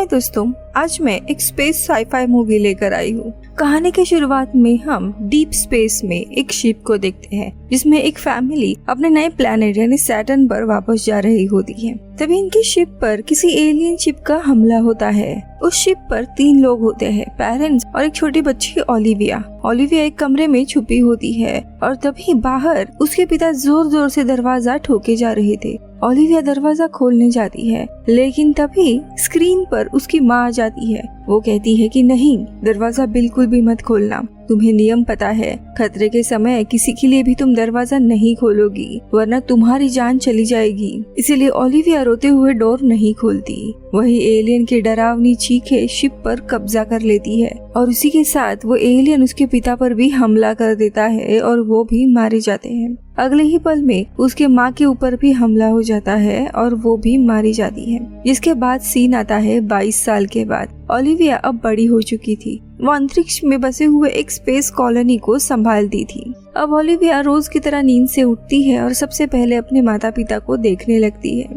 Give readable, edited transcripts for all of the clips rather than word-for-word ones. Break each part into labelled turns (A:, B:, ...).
A: हाय दोस्तों, आज मैं एक स्पेस साईफाई मूवी लेकर आई हूँ। कहानी की शुरुआत में हम डीप स्पेस में एक शिप को देखते हैं जिसमें एक फैमिली अपने नए प्लेनेट यानी सैटर्न पर वापस जा रही होती है। तभी इनकी शिप पर किसी एलियन शिप का हमला होता है। उस शिप पर 3 लोग होते हैं, पेरेंट्स और एक छोटी बच्ची ओलिविया। ओलिविया एक कमरे में छुपी होती है और तभी बाहर उसके पिता जोर जोर से दरवाजा ठोके जा रहे थे। ओलिविया दरवाजा खोलने जाती है, लेकिन तभी स्क्रीन पर उसकी माँ आ जाती है। वो कहती है कि नहीं, दरवाजा बिल्कुल भी मत खोलना, तुम्हें नियम पता है, खतरे के समय किसी के लिए भी तुम दरवाजा नहीं खोलोगी वरना तुम्हारी जान चली जाएगी। इसीलिए ओलिविया रोते हुए डोर नहीं खोलती। वही एलियन की डरावनी चीखें शिप पर कब्जा कर लेती है और उसी के साथ वो एलियन उसके पिता पर भी हमला कर देता है और वो भी मारे जाते हैं। अगले ही पल में उसके माँ के ऊपर भी हमला हो जाता है और वो भी मारी जाती है। जिसके बाद सीन आता है 22 साल के बाद। ओलिविया अब बड़ी हो चुकी थी। वो अंतरिक्ष में बसे हुए एक स्पेस कॉलोनी को संभालती थी। अब ओलिविया रोज की तरह नींद से उठती है और सबसे पहले अपने माता पिता को देखने लगती है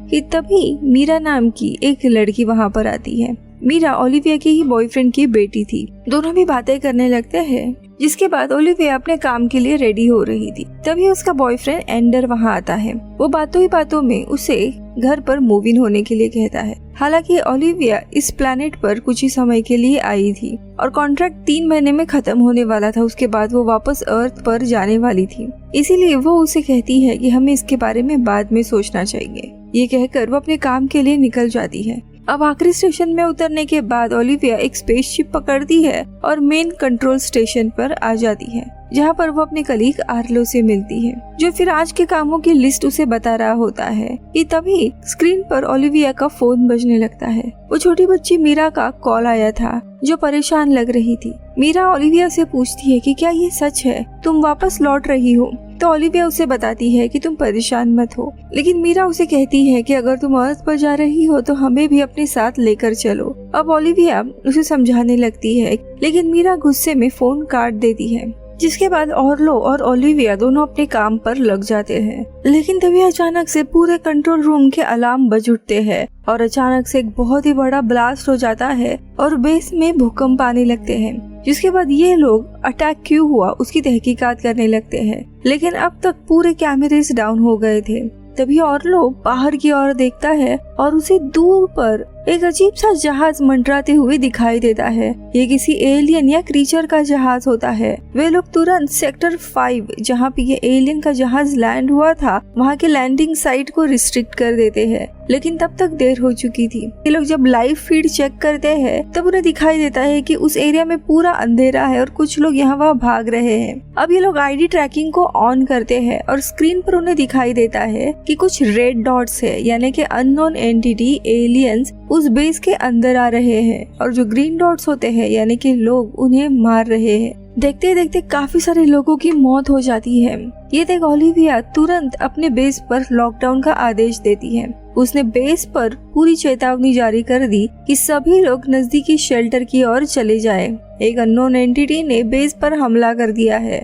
A: कि तभी मीरा नाम की एक लड़की वहाँ पर आती है। मीरा ओलिविया के ही बॉयफ्रेंड की बेटी थी। दोनों भी बातें करने लगते हैं। जिसके बाद ओलिविया अपने काम के लिए रेडी हो रही थी। तभी उसका बॉयफ्रेंड एंडर वहाँ आता है। वो बातों ही बातों में उसे घर पर मूव इन होने के लिए कहता है। हालांकि ओलिविया इस प्लेनेट पर कुछ ही समय के लिए आई थी और कॉन्ट्रैक्ट 3 महीने में खत्म होने वाला था। उसके बाद वो वापस अर्थ पर जाने वाली थी। इसीलिए वो उसे कहती है कि हमें इसके बारे में बाद में सोचना चाहिए। ये कहकर वो अपने काम के लिए निकल जाती है। अब आखिरी स्टेशन में उतरने के बाद ओलिविया एक स्पेसशिप पकड़ती है और मेन कंट्रोल स्टेशन पर आ जाती है, जहाँ पर वो अपने कलीग आर्लो से मिलती है, जो फिर आज के कामों की लिस्ट उसे बता रहा होता है। कि तभी स्क्रीन पर ओलिविया का फोन बजने लगता है। वो छोटी बच्ची मीरा का कॉल आया था, जो परेशान लग रही थी। मीरा ओलिविया से पूछती है कि क्या ये सच है, तुम वापस लौट रही हो? तो ओलिविया उसे बताती है कि तुम परेशान मत हो, लेकिन मीरा उसे कहती है कि अगर तुम अर्थ पर जा रही हो तो हमें भी अपने साथ लेकर चलो। अब ओलिविया उसे समझाने लगती है, लेकिन मीरा गुस्से में फोन काट देती है। जिसके बाद आर्लो और ओलिविया दोनों अपने काम पर लग जाते हैं। लेकिन तभी अचानक से पूरे कंट्रोल रूम के अलार्म बज उठते हैं और अचानक से एक बहुत ही बड़ा ब्लास्ट हो जाता है और बेस में भूकंप आने लगते हैं। जिसके बाद ये लोग अटैक क्यों हुआ उसकी तहकीकात करने लगते हैं, लेकिन अब तक पूरे कैमरेस डाउन हो गए थे। तभी आर्लो बाहर की ओर देखता है और उसे दूर पर एक अजीब सा जहाज मंडराते हुए दिखाई देता है। ये किसी एलियन या क्रीचर का जहाज होता है। वे लोग तुरंत सेक्टर 5 जहाँ पे ये एलियन का जहाज लैंड हुआ था, वहाँ के लैंडिंग साइट को रिस्ट्रिक्ट कर देते हैं। लेकिन तब तक देर हो चुकी थी। ये लोग जब लाइव फीड चेक करते हैं तब उन्हें दिखाई देता है कि उस एरिया में पूरा अंधेरा है और कुछ लोग यहाँ वहाँ भाग रहे हैं। अब ये लोग आईडी ट्रैकिंग को ऑन करते हैं और स्क्रीन पर उन्हें दिखाई देता है कि कुछ रेड डॉट्स है, यानी कि अननोन एंटिटी एलियंस उस बेस के अंदर आ रहे हैं, और जो ग्रीन डॉट्स होते हैं यानी कि लोग उन्हें मार रहे हैं। देखते देखते काफी सारे लोगों की मौत हो जाती है। ये देख ओलिविया तुरंत अपने बेस पर लॉकडाउन का आदेश देती है। उसने बेस पर पूरी चेतावनी जारी कर दी कि सभी लोग नजदीकी शेल्टर की ओर चले जाएं। एक अननोन एंटिटी ने बेस पर हमला कर दिया है।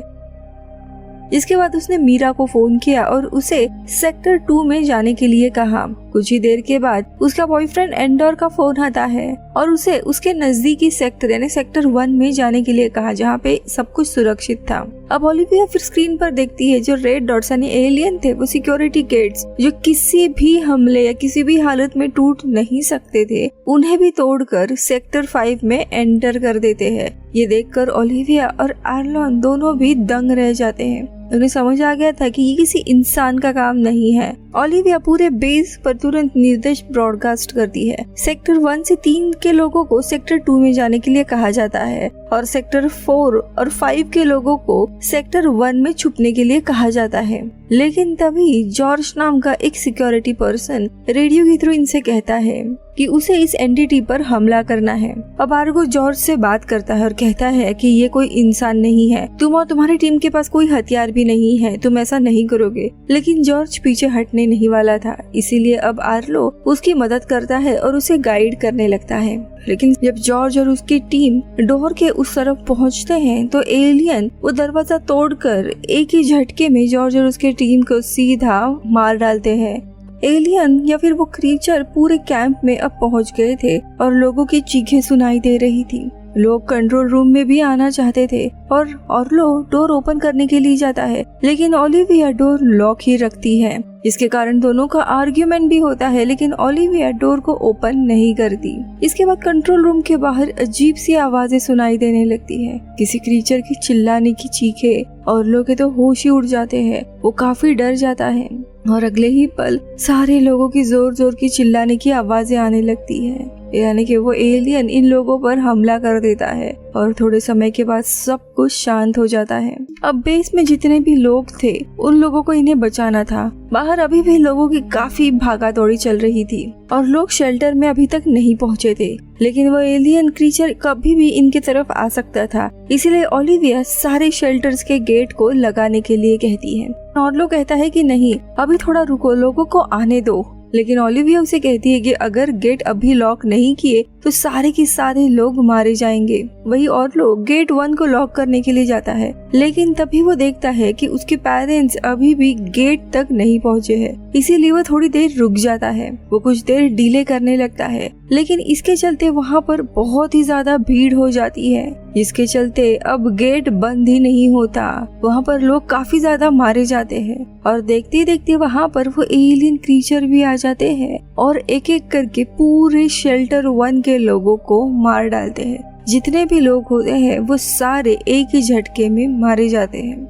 A: इसके बाद उसने मीरा को फोन किया और उसे सेक्टर 2 में जाने के लिए कहा। कुछ ही देर के बाद उसका बॉयफ्रेंड एंडर का फोन आता है और उसे उसके नजदीकी सेक्टर यानी सेक्टर 1 में जाने के लिए कहा, जहाँ पे सब कुछ सुरक्षित था। अब ओलिविया फिर स्क्रीन पर देखती है जो रेड डॉट्स यानी एलियन थे वो सिक्योरिटी गेट्स, जो किसी भी हमले या किसी भी हालत में टूट नहीं सकते थे, उन्हें भी तोड़कर सेक्टर 5 में एंटर कर देते हैं। ये देखकर ओलिविया और आर्लोन दोनों भी दंग रह जाते हैं। उन्हें समझ आ गया था कि ये किसी इंसान का काम नहीं है। ओलिविया पूरे बेस पर तुरंत निर्देश ब्रॉडकास्ट करती है। सेक्टर 1 से 3 के लोगों को सेक्टर 2 में जाने के लिए कहा जाता है और सेक्टर 4 और 5 के लोगों को सेक्टर 1 में छुपने के लिए कहा जाता है। लेकिन तभी जॉर्ज नाम का एक सिक्योरिटी पर्सन रेडियो के थ्रू इनसे कहता है कि उसे इस एंटिटी पर हमला करना है। अब आर्गो जॉर्ज से बात करता है और कहता है कि ये कोई इंसान नहीं है, तुम और तुम्हारी टीम के पास कोई हथियार भी नहीं है, तुम ऐसा नहीं करोगे। लेकिन जॉर्ज पीछे हटने नहीं वाला था, इसीलिए अब आर्लो उसकी मदद करता है और उसे गाइड करने लगता है। लेकिन जब जॉर्ज और उसकी टीम डोर के उस तरफ पहुंचते हैं तो एलियन वो दरवाजा तोड़कर एक ही झटके में जॉर्ज और उसके टीम को सीधा मार डालते हैं। एलियन या फिर वो क्रीचर पूरे कैंप में अब पहुंच गए थे और लोगों की चीखें सुनाई दे रही थी। लोग कंट्रोल रूम में भी आना चाहते थे और ऑर्लो डोर ओपन करने के लिए जाता है, लेकिन ओलिविया डोर लॉक ही रखती है, जिसके कारण दोनों का आर्ग्यूमेंट भी होता है, लेकिन ओलिविया डोर को ओपन नहीं करती। इसके बाद कंट्रोल रूम के बाहर अजीब सी आवाजें सुनाई देने लगती है, किसी क्रीचर की चिल्लाने की चीखें। ऑर्लो के तो होश ही उड़ जाते हैं, वो काफी डर जाता है और अगले ही पल सारे लोगों की जोर जोर की चिल्लाने की आवाजें आने लगती है, यानी कि वो एलियन इन लोगों पर हमला कर देता है और थोड़े समय के बाद सब कुछ शांत हो जाता है। अब बेस में जितने भी लोग थे उन लोगों को इन्हें बचाना था। बाहर अभी भी लोगों की काफी भागा दौड़ी चल रही थी और लोग शेल्टर में अभी तक नहीं पहुंचे थे, लेकिन वो एलियन क्रीचर कभी भी इनके तरफ आ सकता था। इसीलिए ओलिविया सारे शेल्टर्स के गेट को लगाने के लिए कहती है और लोग कहता है कि नहीं, अभी थोड़ा रुको, लोगों को आने दो। लेकिन ओलिविया उसे कहती है कि अगर गेट अभी लॉक नहीं किए तो सारे के सारे लोग मारे जाएंगे। वही और लोग गेट 1 को लॉक करने के लिए जाता है, लेकिन तभी वो देखता है कि उसके पेरेंट्स अभी भी गेट तक नहीं पहुंचे हैं। इसीलिए वो थोड़ी देर रुक जाता है, वो कुछ देर डिले करने लगता है, लेकिन इसके चलते वहाँ पर बहुत ही ज्यादा भीड़ हो जाती है, जिसके चलते अब गेट बंद ही नहीं होता। वहाँ पर लोग काफी ज्यादा मारे जाते हैं और देखते देखते वहाँ पर वो एलियन क्रीचर भी आ जाते हैं और एक एक करके पूरे शेल्टर 1 के लोगों को मार डालते हैं। जितने भी लोग होते हैं वो सारे एक ही झटके में मारे जाते हैं।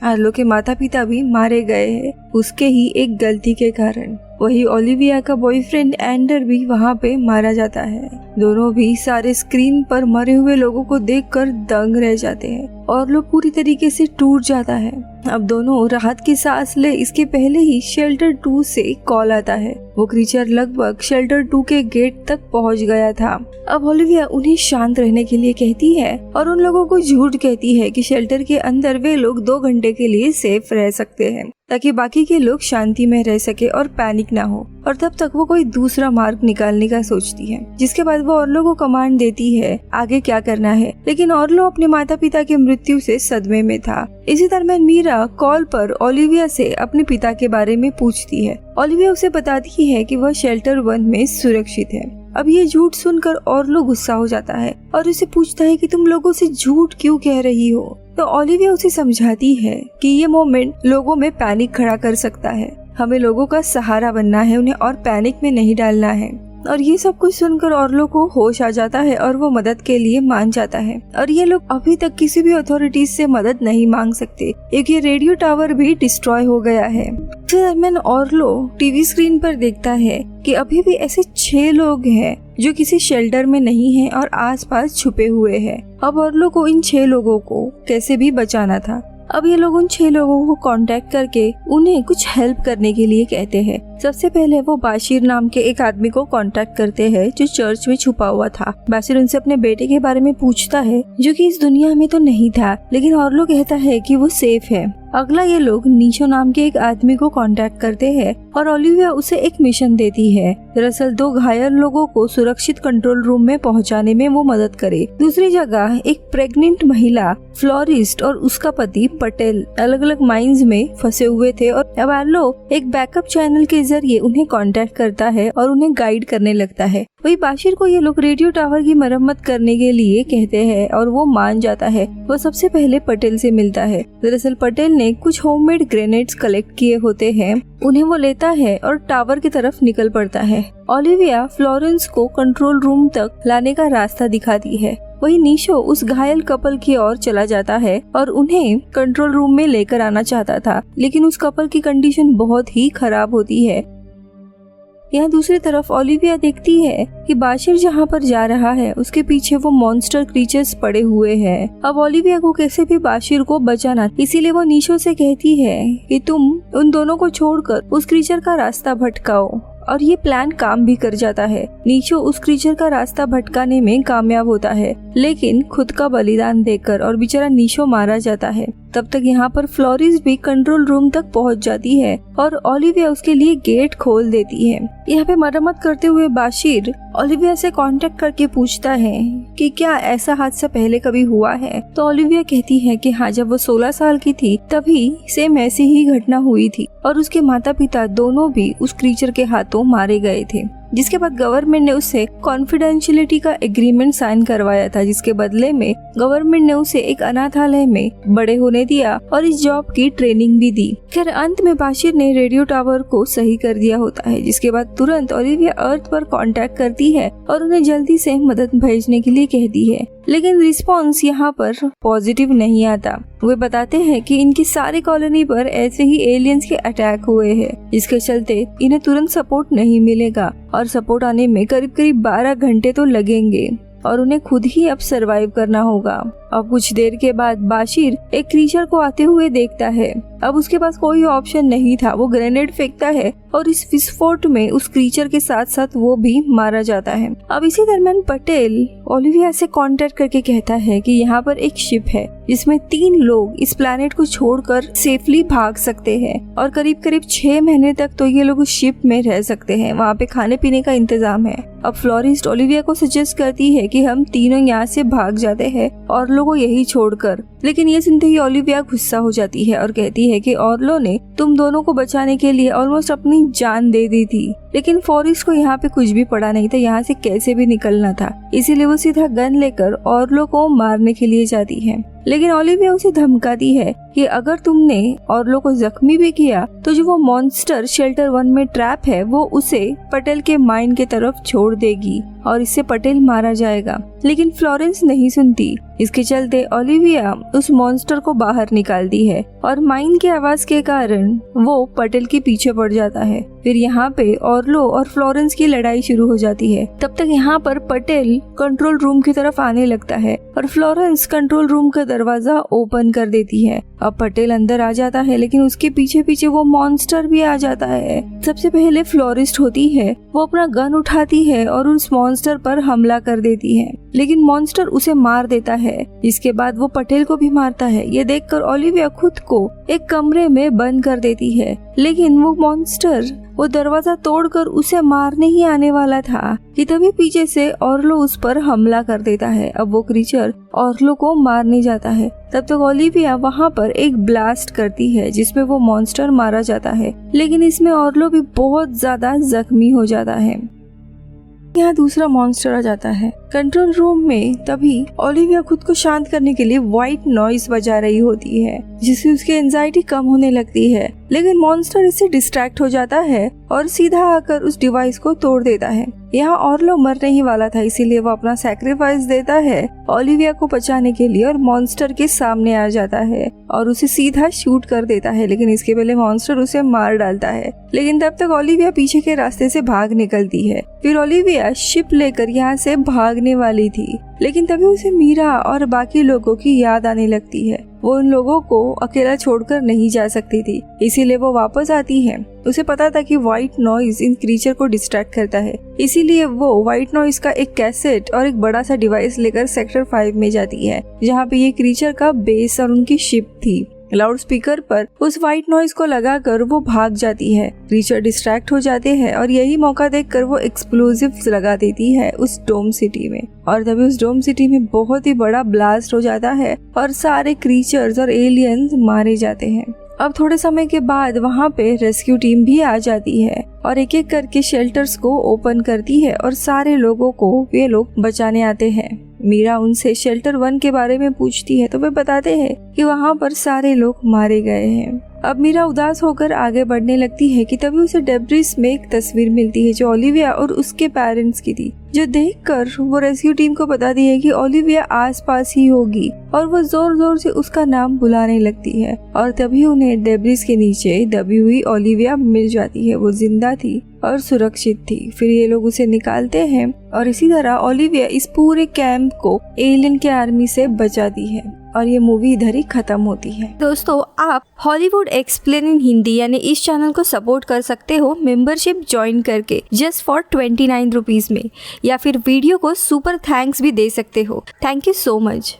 A: आर्लो के माता पिता भी मारे गए हैं उसके ही एक गलती के कारण। वही ओलिविया का बॉयफ्रेंड एंडर भी वहाँ पे मारा जाता है। दोनों भी सारे स्क्रीन पर मरे हुए लोगों को देखकर दंग रह जाते हैं और लोग पूरी तरीके से टूट जाता है। अब दोनों राहत की सांस ले, इसके पहले ही शेल्टर 2 से कॉल आता है। वो क्रीचर लगभग शेल्टर 2 के गेट तक पहुंच गया था। अब ओलिविया उन्हें शांत रहने के लिए कहती है और उन लोगों को झूठ कहती है कि शेल्टर के अंदर वे लोग 2 घंटे के लिए सेफ रह सकते हैं, ताकि बाकी के लोग शांति में रह सके और पैनिक ना हो। और तब तक वो कोई दूसरा मार्ग निकालने का सोचती है, जिसके बाद वो ऑर्लो को कमांड देती है आगे क्या करना है। लेकिन ऑर्लो अपने माता पिता की मृत्यु से सदमे में था। इसी दरम्यान मीरा कॉल पर ओलिविया से अपने पिता के बारे में पूछती है। ओलिविया उसे बताती है कि वह शेल्टर 1 में सुरक्षित है। अब ये झूठ सुनकर ऑर्लो गुस्सा हो जाता है और उसे पूछता है कि तुम लोगों से झूठ क्यों कह रही हो। तो ओलिविया उसे समझाती है कि ये मोमेंट लोगों में पैनिक खड़ा कर सकता है, हमें लोगों का सहारा बनना है, उन्हें और पैनिक में नहीं डालना है। और ये सब कुछ सुनकर ऑर्लो को होश आ जाता है और वो मदद के लिए मान जाता है। और ये लोग अभी तक किसी भी अथॉरिटीज से मदद नहीं मांग सकते, एक ये रेडियो टावर भी डिस्ट्रॉय हो गया है। फिर ऑर्लो टीवी स्क्रीन पर देखता है कि अभी भी ऐसे 6 लोग हैं जो किसी शेल्टर में नहीं हैं और आसपास छुपे हुए हैं। अब ऑर्लो को इन 6 लोगों को कैसे भी बचाना था। अब ये लोग उन 6 लोगों को कांटेक्ट करके उन्हें कुछ हेल्प करने के लिए कहते हैं। सबसे पहले वो बाशिर नाम के एक आदमी को कांटेक्ट करते हैं जो चर्च में छुपा हुआ था। बाशिर उनसे अपने बेटे के बारे में पूछता है जो कि इस दुनिया में तो नहीं था, लेकिन ऑर्लो कहता है कि वो सेफ है। अगला ये लोग नीशो नाम के एक आदमी को कांटेक्ट करते हैं और ओलिविया उसे एक मिशन देती है। दरअसल 2 घायल लोगों को सुरक्षित कंट्रोल रूम में पहुंचाने में वो मदद करे। दूसरी जगह एक प्रेग्नेंट महिला, फ्लोरिस्ट और उसका पति पटेल अलग अलग माइंस में फंसे हुए थे और अब आर्लो एक बैकअप चैनल के जरिए उन्हें कांटेक्ट करता है और उन्हें गाइड करने लगता है। वही बाशिर को ये लोग रेडियो टावर की मरम्मत करने के लिए कहते हैं और वो मान जाता है। वो सबसे पहले पटेल से मिलता है। दरअसल पटेल ने कुछ होममेड ग्रेनेड्स कलेक्ट किए होते हैं, उन्हें वो लेता है और टावर की तरफ निकल पड़ता है। ओलिविया फ्लोरेंस को कंट्रोल रूम तक लाने का रास्ता दिखाती है। वही नीशो उस घायल कपल की ओर चला जाता है और उन्हें कंट्रोल रूम में लेकर आना चाहता था, लेकिन उस कपल की कंडीशन बहुत ही खराब होती है। यहाँ दूसरी तरफ ओलिविया देखती है कि बाशिर जहाँ पर जा रहा है उसके पीछे वो मॉन्स्टर क्रीचर्स पड़े हुए हैं। अब ओलिविया को कैसे भी बाशिर को बचाना, इसीलिए वो नीशो से कहती है कि तुम उन दोनों को छोड़कर उस क्रीचर का रास्ता भटकाओ। और ये प्लान काम भी कर जाता है। नीशो उस क्रीचर का रास्ता भटकाने में कामयाब होता है, लेकिन खुद का बलिदान देकर और बेचारा नीशो मारा जाता है। तब तक यहाँ पर फ्लोरिस भी कंट्रोल रूम तक पहुँच जाती है और ओलिविया उसके लिए गेट खोल देती है। यहाँ पे मरम्मत करते हुए बाशिर ओलिविया से कांटेक्ट करके पूछता है कि क्या ऐसा हादसा पहले कभी हुआ है। तो ओलिविया कहती है कि हाँ, जब वो 16 साल की थी तभी सेम ऐसी ही घटना हुई थी और उसके माता पिता दोनों भी उस क्रीचर के हाथों मारे गए थे। जिसके बाद गवर्नमेंट ने उससे कॉन्फिडेंशियलिटी का एग्रीमेंट साइन करवाया था, जिसके बदले में गवर्नमेंट ने उसे एक अनाथालय में बड़े होने दिया और इस जॉब की ट्रेनिंग भी दी। खैर अंत में बाशिर ने रेडियो टावर को सही कर दिया होता है, जिसके बाद तुरंत ओलिविया अर्थ पर कांटेक्ट करती है और उन्हें जल्दी से मदद भेजने के लिए कहती है, लेकिन रिस्पॉन्स यहाँ पर पॉजिटिव नहीं आता। वे बताते हैं कि इनकी सारी कॉलोनी पर ऐसे ही एलियंस के अटैक हुए हैं, जिसके चलते इन्हें तुरंत सपोर्ट नहीं मिलेगा और सपोर्ट आने में करीब 12 घंटे तो लगेंगे और उन्हें खुद ही अब सरवाइव करना होगा। अब कुछ देर के बाद बाशिर एक क्रीचर को आते हुए देखता है। अब उसके पास कोई ऑप्शन नहीं था, वो ग्रेनेड फेंकता है और इस विस्फोट में उस क्रीचर के साथ साथ वो भी मारा जाता है। अब इसी दरमियान पटेल ओलिविया से कांटेक्ट करके कहता है कि यहाँ पर एक शिप है जिसमें 3 लोग इस प्लेनेट को छोड़कर सेफली भाग सकते हैं और करीब 6 महीने तक तो ये लोग उस शिप में रह सकते हैं। वहाँ पे खाने पीने का इंतजाम है। अब फ्लोरिस्ट ओलिविया को सजेस्ट करती है कि हम तीनों यहाँ से भाग जाते हैं ऑर्लो को यही छोड़कर, लेकिन ये सुनते ही ओलिविया गुस्सा हो जाती है और कहती है कि ऑर्लो ने तुम दोनों को बचाने के लिए ऑलमोस्ट अपनी जान दे दी थी, लेकिन फॉरेस्ट को यहाँ पे कुछ भी पड़ा नहीं था, यहाँ से कैसे भी निकलना था। इसीलिए वो सीधा गन लेकर ऑर्लो को मारने के लिए जाती है, लेकिन ओलिविया उसे धमकाती है कि अगर तुमने ऑर्लो को जख्मी भी किया तो जो वो मॉन्स्टर शेल्टर 1 में ट्रैप है वो उसे पटेल के माइन के तरफ छोड़ देगी और इससे पटेल मारा जाएगा। लेकिन फ्लोरेंस नहीं सुनती। इसके चलते ओलिविया उस मॉन्स्टर को बाहर निकालती है और माइन की आवाज के कारण वो पटेल के पीछे पड़ जाता है। फिर यहाँ पे ऑर्लो और फ्लोरेंस की लड़ाई शुरू हो जाती है। तब तक यहाँ पर पटेल कंट्रोल रूम की तरफ आने लगता है और फ्लोरेंस कंट्रोल रूम का दरवाजा ओपन कर देती है। अब पटेल अंदर आ जाता है, लेकिन उसके पीछे पीछे वो मॉन्स्टर भी आ जाता है। सबसे पहले फ्लोरिस्ट होती है, वो अपना गन उठाती है और उस मॉन्स्टर पर हमला कर देती है, लेकिन मॉन्स्टर उसे मार देता है। इसके बाद वो पटेल को भी मारता है। ये देखकर ओलिविया खुद को एक कमरे में बंद कर देती है, लेकिन वो मॉन्स्टर वो दरवाजा तोड़कर उसे मारने ही आने वाला था कि तभी पीछे से ऑर्लो उस पर हमला कर देता है। अब वो क्रीचर ऑर्लो को मारने जाता है। तब तक ओलिविया वहाँ पर एक ब्लास्ट करती है जिसमें वो मॉन्स्टर मारा जाता है, लेकिन इसमें ऑर्लो भी बहुत ज्यादा जख्मी हो जाता है। यहाँ दूसरा मॉन्स्टर आ जाता है कंट्रोल रूम में। तभी ओलिविया खुद को शांत करने के लिए व्हाइट नॉइज बजा रही होती है, जिससे उसकी एंजाइटी कम होने लगती है, लेकिन मॉन्स्टर इससे डिस्ट्रैक्ट हो जाता है और सीधा आकर उस डिवाइस को तोड़ देता है। यहाँ ऑर्लो मरने ही वाला था, इसीलिए वो अपना सैक्रिफाइस देता है ओलिविया को बचाने के लिए और मॉन्स्टर के सामने आ जाता है और उसे सीधा शूट कर देता है, लेकिन इसके पहले मॉन्स्टर उसे मार डालता है। लेकिन तब तक ओलिविया पीछे के रास्ते से भाग निकलती है। फिर ओलिविया शिप लेकर यहाँ से भागने वाली थी, लेकिन तभी उसे मीरा और बाकी लोगों की याद आने लगती है। वो उन लोगों को अकेला छोड़कर नहीं जा सकती थी, इसीलिए वो वापस आती है। उसे पता था कि व्हाइट नॉइज इन क्रीचर को डिस्ट्रैक्ट करता है, इसीलिए वो व्हाइट नॉइज का एक कैसेट और एक बड़ा सा डिवाइस लेकर सेक्टर 5 में जाती है, जहाँ पे ये क्रीचर का बेस और उनकी शिप थी। लाउड स्पीकर पर उस व्हाइट नॉइज को लगाकर वो भाग जाती है। क्रीचर डिस्ट्रैक्ट हो जाते हैं और यही मौका देखकर वो एक्सप्लोजिव्स लगा देती है उस डोम सिटी में, और तभी उस डोम सिटी में बहुत ही बड़ा ब्लास्ट हो जाता है और सारे क्रीचर्स और एलियंस मारे जाते हैं। अब थोड़े समय के बाद वहाँ पे रेस्क्यू टीम भी आ जाती है और एक एक करके शेल्टर्स को ओपन करती है और सारे लोगों को वे लोग बचाने आते हैं। मीरा उनसे शेल्टर 1 के बारे में पूछती है तो वे बताते हैं कि वहाँ पर सारे लोग मारे गए हैं। अब मीरा उदास होकर आगे बढ़ने लगती है कि तभी उसे डेब्रिस में एक तस्वीर मिलती है जो ओलिविया और उसके पेरेंट्स की थी, जो देखकर वो रेस्क्यू टीम को बताती है कि ओलिविया आसपास ही होगी और वो जोर जोर से उसका नाम बुलाने लगती है और तभी उन्हें डेब्रिस के नीचे दबी हुई ओलिविया मिल जाती है। वो जिंदा थी और सुरक्षित थी। फिर ये लोग उसे निकालते हैं और इसी तरह ओलिविया इस पूरे कैंप को एलियन के आर्मी से बचाती है और ये मूवी इधर ही खत्म होती है। दोस्तों, आप हॉलीवुड एक्सप्लेन इन हिंदी यानी इस चैनल को सपोर्ट कर सकते हो मेंबरशिप ज्वाइन करके जस्ट फॉर 29 रुपीज में, या फिर वीडियो को सुपर थैंक्स भी दे सकते हो। Thank you so much.